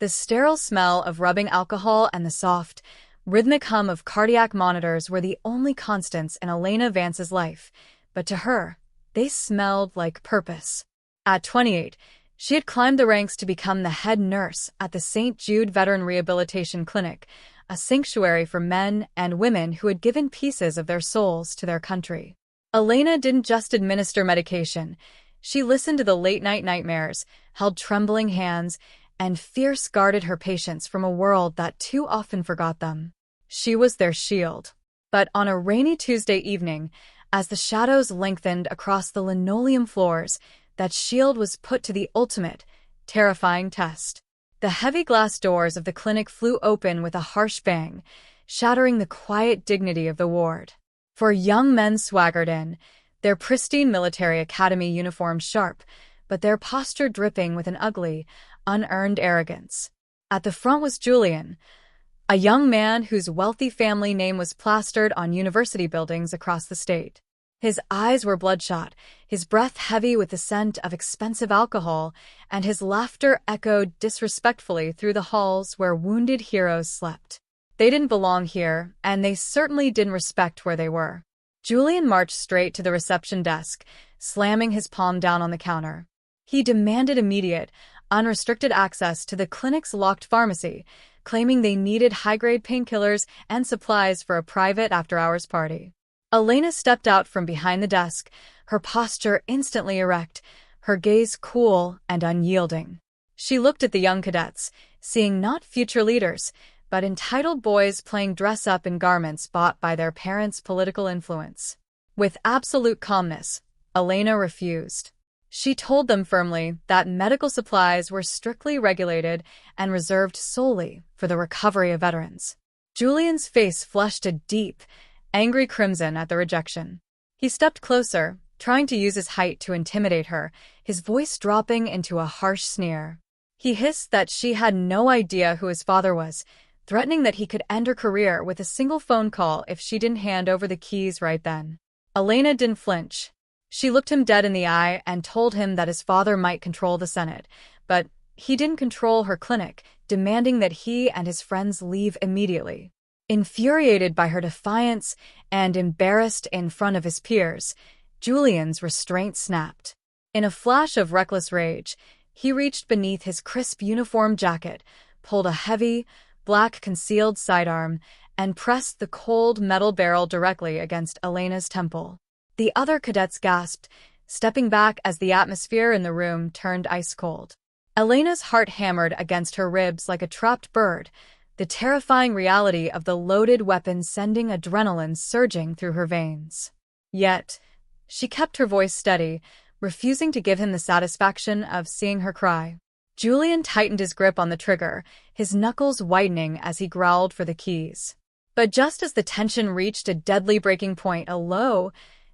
The sterile smell of rubbing alcohol and the soft, rhythmic hum of cardiac monitors were the only constants in Elena Vance's life, but to her, they smelled like purpose. At 28, she had climbed the ranks to become the head nurse at the St. Jude Veteran Rehabilitation Clinic, a sanctuary for men and women who had given pieces of their souls to their country. Elena didn't just administer medication. She listened to the late-night nightmares, held trembling hands, and fierce-guarded her patients from a world that too often forgot them. She was their shield. But on a rainy Tuesday evening, as the shadows lengthened across the linoleum floors, that shield was put to the ultimate, terrifying test. The heavy glass doors of the clinic flew open with a harsh bang, shattering the quiet dignity of the ward. Four young men swaggered in, their pristine military academy uniforms sharp, but their posture dripping with an ugly, unearned arrogance. At the front was Julian, a young man whose wealthy family name was plastered on university buildings across the state. His eyes were bloodshot, his breath heavy with the scent of expensive alcohol, and his laughter echoed disrespectfully through the halls where wounded heroes slept. They didn't belong here, and they certainly didn't respect where they were. Julian marched straight to the reception desk, slamming his palm down on the counter. He demanded immediate, unrestricted access to the clinic's locked pharmacy, claiming they needed high-grade painkillers and supplies for a private after-hours party. Elena stepped out from behind the desk, her posture instantly erect, her gaze cool and unyielding. She looked at the young cadets, seeing not future leaders, but entitled boys playing dress-up in garments bought by their parents' political influence. With absolute calmness, Elena refused. She told them firmly that medical supplies were strictly regulated and reserved solely for the recovery of veterans. Julian's face flushed a deep, angry crimson at the rejection. He stepped closer, trying to use his height to intimidate her, his voice dropping into a harsh sneer. He hissed that she had no idea who his father was, threatening that he could end her career with a single phone call if she didn't hand over the keys right then. Elena didn't flinch. She looked him dead in the eye and told him that his father might control the Senate, but he didn't control her clinic, demanding that he and his friends leave immediately. Infuriated by her defiance and embarrassed in front of his peers, Julian's restraint snapped. In a flash of reckless rage, he reached beneath his crisp uniform jacket, pulled a heavy, black concealed sidearm, and pressed the cold metal barrel directly against Elena's temple. The other cadets gasped, stepping back as the atmosphere in the room turned ice-cold. Elena's heart hammered against her ribs like a trapped bird, the terrifying reality of the loaded weapon sending adrenaline surging through her veins. Yet, she kept her voice steady, refusing to give him the satisfaction of seeing her cry. Julian tightened his grip on the trigger, his knuckles whitening as he growled for the keys. But just as the tension reached a deadly breaking point, a low,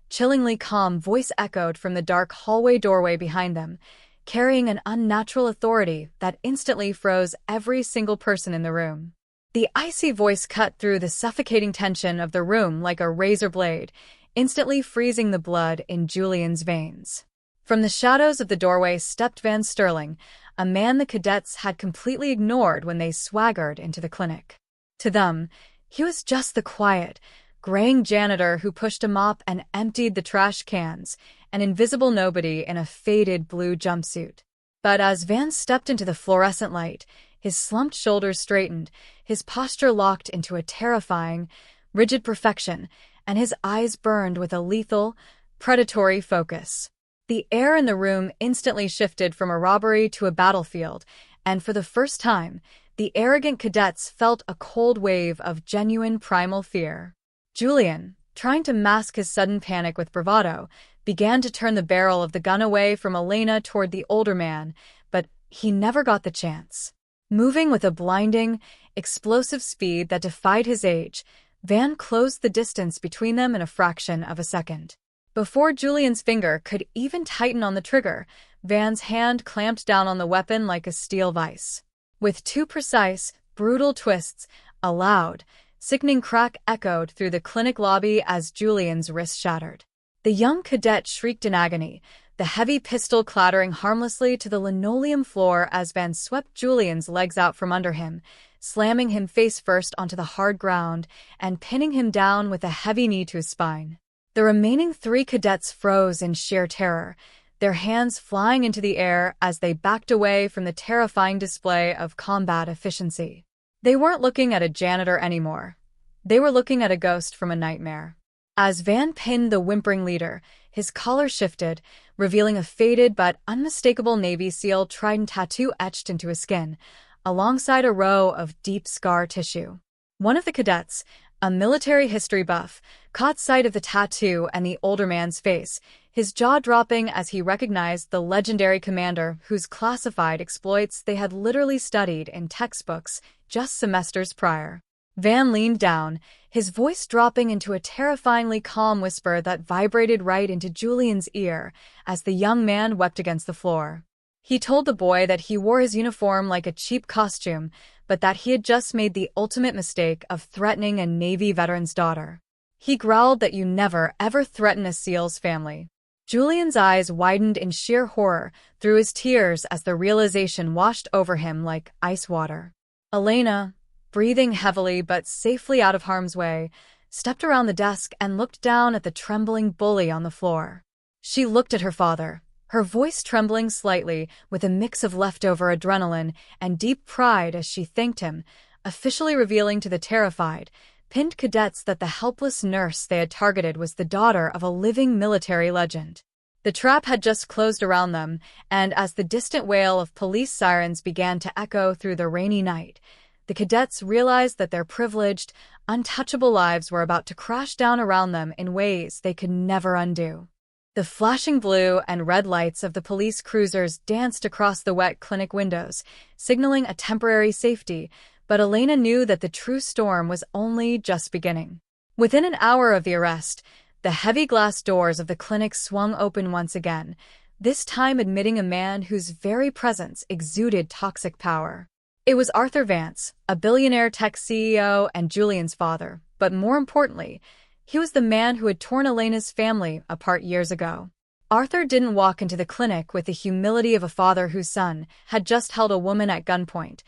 chillingly calm voice echoed from the dark hallway doorway behind them, carrying an unnatural authority that instantly froze every single person in the room. The icy voice cut through the suffocating tension of the room like a razor blade, instantly freezing the blood in Julian's veins. From the shadows of the doorway stepped Van Sterling, a man the cadets had completely ignored when they swaggered into the clinic. To them, he was just the quiet, graying janitor who pushed a mop and emptied the trash cans, an invisible nobody in a faded blue jumpsuit. But as Van stepped into the fluorescent light, his slumped shoulders straightened, his posture locked into a terrifying, rigid perfection, and his eyes burned with a lethal, predatory focus. The air in the room instantly shifted from a robbery to a battlefield, and for the first time, the arrogant cadets felt a cold wave of genuine primal fear. Julian, trying to mask his sudden panic with bravado, began to turn the barrel of the gun away from Elena toward the older man, but he never got the chance. Moving with a blinding, explosive speed that defied his age, Van closed the distance between them in a fraction of a second. Before Julian's finger could even tighten on the trigger, Van's hand clamped down on the weapon like a steel vise. With two precise, brutal twists, a loud, sickening crack echoed through the clinic lobby as Julian's wrist shattered. The young cadet shrieked in agony, the heavy pistol clattering harmlessly to the linoleum floor as Van swept Julian's legs out from under him, slamming him face first onto the hard ground and pinning him down with a heavy knee to his spine. The remaining 3 cadets froze in sheer terror, their hands flying into the air as they backed away from the terrifying display of combat efficiency. They weren't looking at a janitor anymore. They were looking at a ghost from a nightmare. As Van pinned the whimpering leader, his collar shifted, revealing a faded but unmistakable Navy SEAL trident tattoo etched into his skin, alongside a row of deep scar tissue. One of the cadets, a military history buff, caught sight of the tattoo and the older man's face, his jaw dropping as he recognized the legendary commander whose classified exploits they had literally studied in textbooks just semesters prior. Van leaned down, his voice dropping into a terrifyingly calm whisper that vibrated right into Julian's ear as the young man wept against the floor. He told the boy that he wore his uniform like a cheap costume, but that he had just made the ultimate mistake of threatening a Navy veteran's daughter. He growled that you never, ever threaten a SEAL's family. Julian's eyes widened in sheer horror through his tears as the realization washed over him like ice water. Elena, breathing heavily but safely out of harm's way, stepped around the desk and looked down at the trembling bully on the floor. She looked at her father, her voice trembling slightly with a mix of leftover adrenaline and deep pride as she thanked him, officially revealing to the terrified, pinned cadets that the helpless nurse they had targeted was the daughter of a living military legend. The trap had just closed around them, and as the distant wail of police sirens began to echo through the rainy night, the cadets realized that their privileged, untouchable lives were about to crash down around them in ways they could never undo. The flashing blue and red lights of the police cruisers danced across the wet clinic windows, signaling a temporary safety, but Elena knew that the true storm was only just beginning. Within an hour of the arrest, the heavy glass doors of the clinic swung open once again, this time admitting a man whose very presence exuded toxic power. It was Arthur Vance, a billionaire tech CEO and Julian's father, but more importantly, he was the man who had torn Elena's family apart years ago. Arthur didn't walk into the clinic with the humility of a father whose son had just held a woman at gunpoint.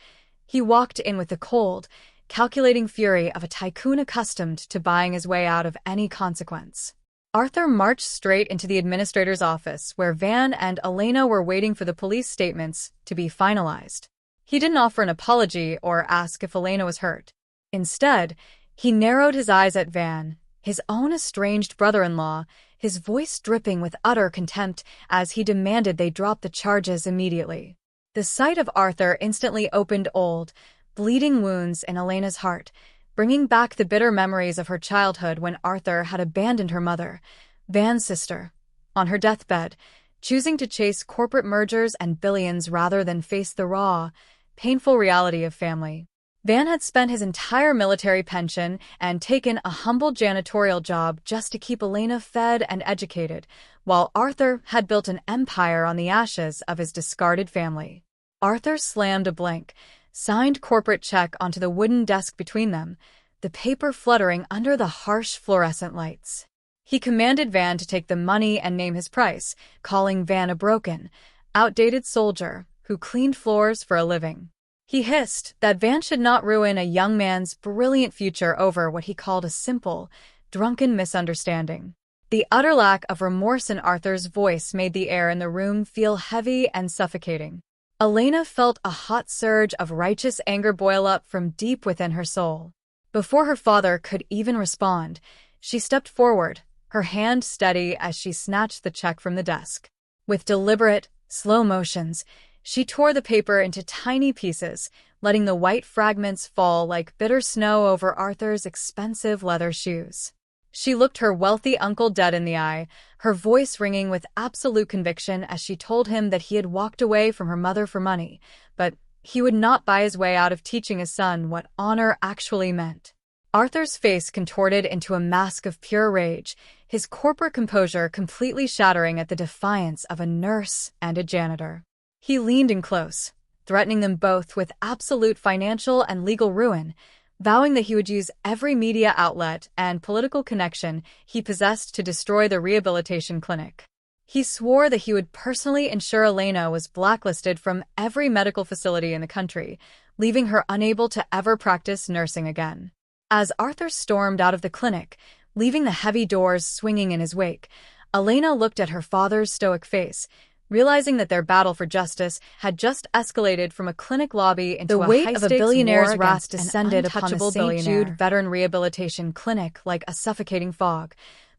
He walked in with the cold, calculating fury of a tycoon accustomed to buying his way out of any consequence. Arthur marched straight into the administrator's office, where Van and Elena were waiting for the police statements to be finalized. He didn't offer an apology or ask if Elena was hurt. Instead, he narrowed his eyes at Van, his own estranged brother-in-law, his voice dripping with utter contempt as he demanded they drop the charges immediately. The sight of Arthur instantly opened old, bleeding wounds in Elena's heart, bringing back the bitter memories of her childhood when Arthur had abandoned her mother, Van's sister, on her deathbed, choosing to chase corporate mergers and billions rather than face the raw, painful reality of family. Van had spent his entire military pension and taken a humble janitorial job just to keep Elena fed and educated, while Arthur had built an empire on the ashes of his discarded family. Arthur slammed a blank, signed corporate check onto the wooden desk between them, the paper fluttering under the harsh fluorescent lights. He commanded Van to take the money and name his price, calling Van a broken, outdated soldier who cleaned floors for a living. He hissed that Van should not ruin a young man's brilliant future over what he called a simple, drunken misunderstanding. The utter lack of remorse in Arthur's voice made the air in the room feel heavy and suffocating. Elena felt a hot surge of righteous anger boil up from deep within her soul. Before her father could even respond, she stepped forward, her hand steady as she snatched the check from the desk. With deliberate, slow motions, she tore the paper into tiny pieces, letting the white fragments fall like bitter snow over Arthur's expensive leather shoes. She looked her wealthy uncle dead in the eye, her voice ringing with absolute conviction as she told him that he had walked away from her mother for money, but he would not buy his way out of teaching his son what honor actually meant. Arthur's face contorted into a mask of pure rage, his corporate composure completely shattering at the defiance of a nurse and a janitor. He leaned in close, threatening them both with absolute financial and legal ruin, vowing that he would use every media outlet and political connection he possessed to destroy the rehabilitation clinic. He swore that he would personally ensure Elena was blacklisted from every medical facility in the country, leaving her unable to ever practice nursing again. As Arthur stormed out of the clinic, leaving the heavy doors swinging in his wake, Elena looked at her father's stoic face, realizing that their battle for justice had just escalated from a clinic lobby into a weight of a billionaire's wrath descended upon the St. Jude Veteran Rehabilitation Clinic like a suffocating fog,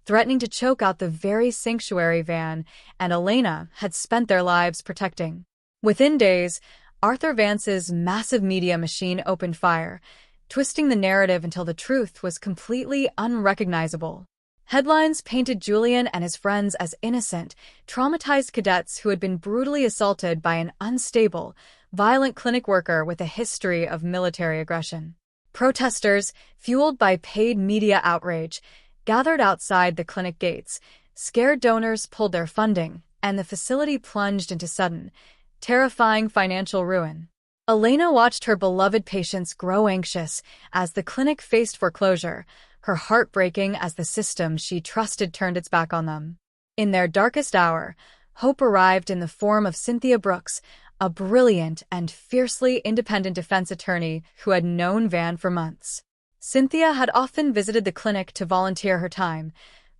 threatening to choke out the very sanctuary Van and Elena had spent their lives protecting. Within days, Arthur Vance's massive media machine opened fire, twisting the narrative until the truth was completely unrecognizable. Headlines painted Julian and his friends as innocent, traumatized cadets who had been brutally assaulted by an unstable, violent clinic worker with a history of military aggression. Protesters, fueled by paid media outrage, gathered outside the clinic gates. Scared donors pulled their funding, and the facility plunged into sudden, terrifying financial ruin. Elena watched her beloved patients grow anxious as the clinic faced foreclosure, her heart breaking as the system she trusted turned its back on them. In their darkest hour, hope arrived in the form of Cynthia Brooks, a brilliant and fiercely independent defense attorney who had known Van for months. Cynthia had often visited the clinic to volunteer her time,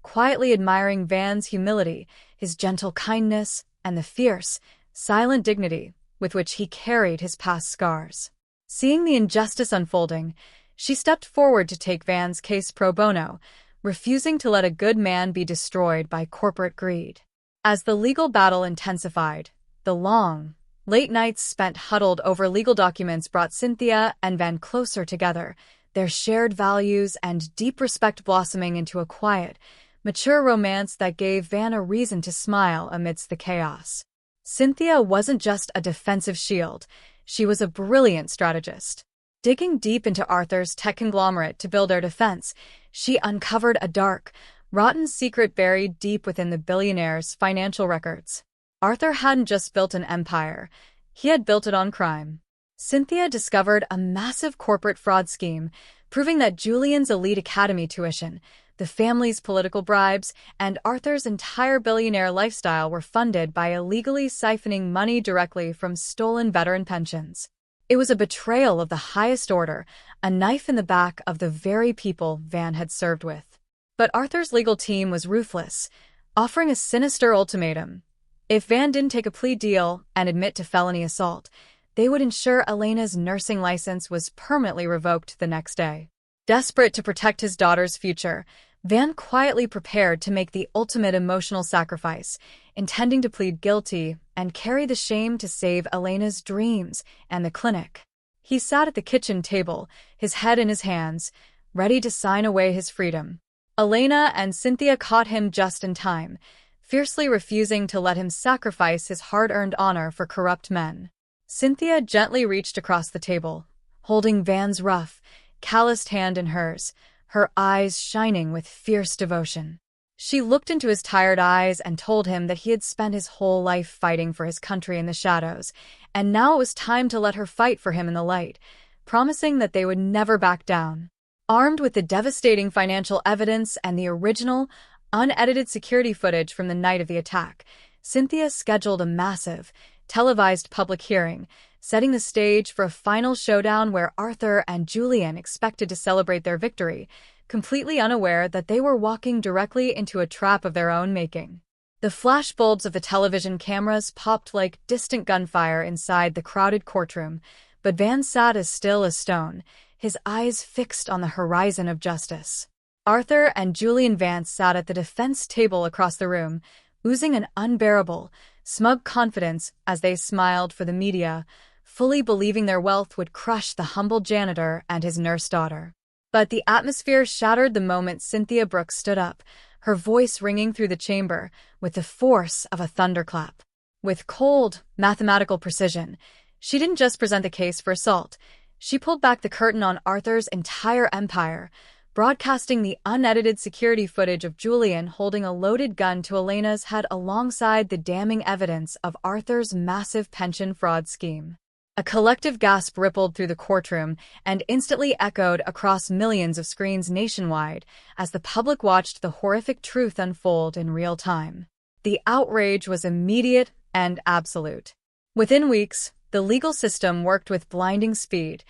quietly admiring Van's humility, his gentle kindness, and the fierce, silent dignity with which he carried his past scars. Seeing the injustice unfolding, she stepped forward to take Van's case pro bono, refusing to let a good man be destroyed by corporate greed. As the legal battle intensified, the long, late nights spent huddled over legal documents brought Cynthia and Van closer together, their shared values and deep respect blossoming into a quiet, mature romance that gave Van a reason to smile amidst the chaos. Cynthia wasn't just a defensive shield, she was a brilliant strategist. Digging deep into Arthur's tech conglomerate to build their defense, she uncovered a dark, rotten secret buried deep within the Billionaire's financial records. Arthur hadn't just built an empire, he had built it on crime. Cynthia discovered a massive corporate fraud scheme, proving that Julian's elite academy tuition, the family's political bribes, and Arthur's entire billionaire lifestyle were funded by illegally siphoning money directly from stolen veteran pensions. It was a betrayal of the highest order, a knife in the back of the very people Van had served with. But Arthur's legal team was ruthless, offering a sinister ultimatum. If Van didn't take a plea deal and admit to felony assault, they would ensure Elena's nursing license was permanently revoked the next day. Desperate to protect his daughter's future, Van quietly prepared to make the ultimate emotional sacrifice, intending to plead guilty and carry the shame to save Elena's dreams and the clinic. He sat at the kitchen table, his head in his hands, ready to sign away his freedom. Elena and Cynthia caught him just in time, fiercely refusing to let him sacrifice his hard-earned honor for corrupt men. Cynthia gently reached across the table, holding Van's rough, calloused hand in hers, her eyes shining with fierce devotion. She looked into his tired eyes and told him that he had spent his whole life fighting for his country in the shadows, and now it was time to let her fight for him in the light, promising that they would never back down. Armed with the devastating financial evidence and the original, unedited security footage from the night of the attack, Cynthia scheduled a massive, televised public hearing, setting the stage for a final showdown where Arthur and Julian expected to celebrate their victory, completely unaware that they were walking directly into a trap of their own making. The flashbulbs of the television cameras popped like distant gunfire inside the crowded courtroom, but Van sat as still as stone, his eyes fixed on the horizon of justice. Arthur and Julian Vance sat at the defense table across the room, oozing an unbearable, smug confidence as they smiled for the media, fully believing their wealth would crush the humble janitor and his nurse daughter. But the atmosphere shattered the moment Cynthia Brooks stood up, her voice ringing through the chamber with the force of a thunderclap. With cold, mathematical precision, she didn't just present the case for assault. She pulled back the curtain on Arthur's entire empire, broadcasting the unedited security footage of Julian holding a loaded gun to Elena's head alongside the damning evidence of Arthur's massive pension fraud scheme. A collective gasp rippled through the courtroom and instantly echoed across millions of screens nationwide as the public watched the horrific truth unfold in real time. The outrage was immediate and absolute. Within weeks, the legal system worked with blinding speed.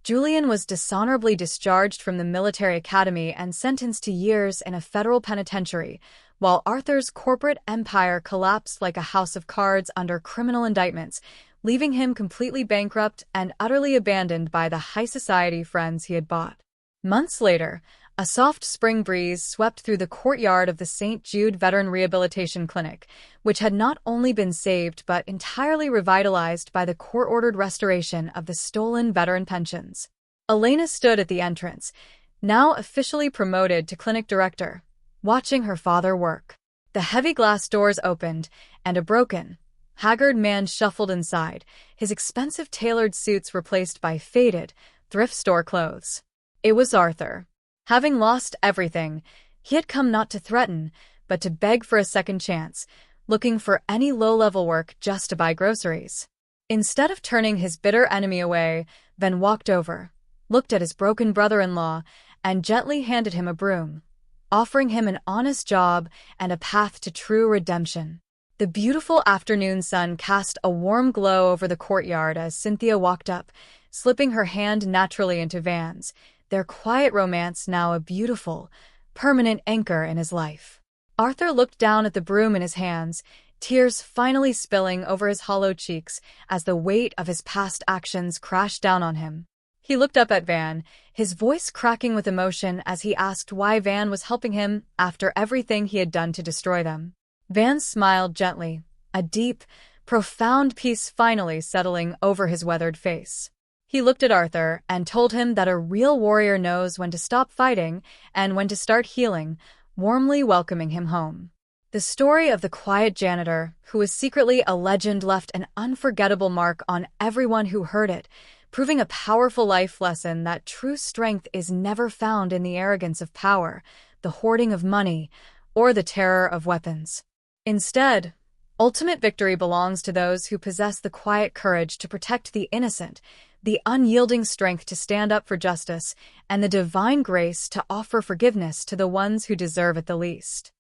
Julian was dishonorably discharged from the military academy and sentenced to years in a federal penitentiary, while Arthur's corporate empire collapsed like a house of cards under criminal indictments, leaving him completely bankrupt and utterly abandoned by the high society friends he had bought. Months later, a soft spring breeze swept through the courtyard of the St. Jude Veteran Rehabilitation Clinic, which had not only been saved but entirely revitalized by the court-ordered restoration of the stolen veteran pensions. Elena stood at the entrance, now officially promoted to clinic director, watching her father work. The heavy glass doors opened, and a broken, haggard man shuffled inside, his expensive tailored suits replaced by faded, thrift store clothes. It was Arthur. Having lost everything, he had come not to threaten, but to beg for a second chance, looking for any low-level work just to buy groceries. Instead of turning his bitter enemy away, Ben walked over, looked at his broken brother-in-law, and gently handed him a broom, offering him an honest job and a path to true redemption. The beautiful afternoon sun cast a warm glow over the courtyard as Cynthia walked up, slipping her hand naturally into Van's, their quiet romance now a beautiful, permanent anchor in his life. Arthur looked down at the broom in his hands, tears finally spilling over his hollow cheeks as the weight of his past actions crashed down on him. He looked up at Van, his voice cracking with emotion as he asked why Van was helping him after everything he had done to destroy them. Van smiled gently, a deep, profound peace finally settling over his weathered face. He looked at Arthur and told him that a real warrior knows when to stop fighting and when to start healing, warmly welcoming him home. The story of the quiet janitor, who was secretly a legend, left an unforgettable mark on everyone who heard it, proving a powerful life lesson that true strength is never found in the arrogance of power, the hoarding of money, or the terror of weapons. Instead, ultimate victory belongs to those who possess the quiet courage to protect the innocent, the unyielding strength to stand up for justice, and the divine grace to offer forgiveness to the ones who deserve it the least.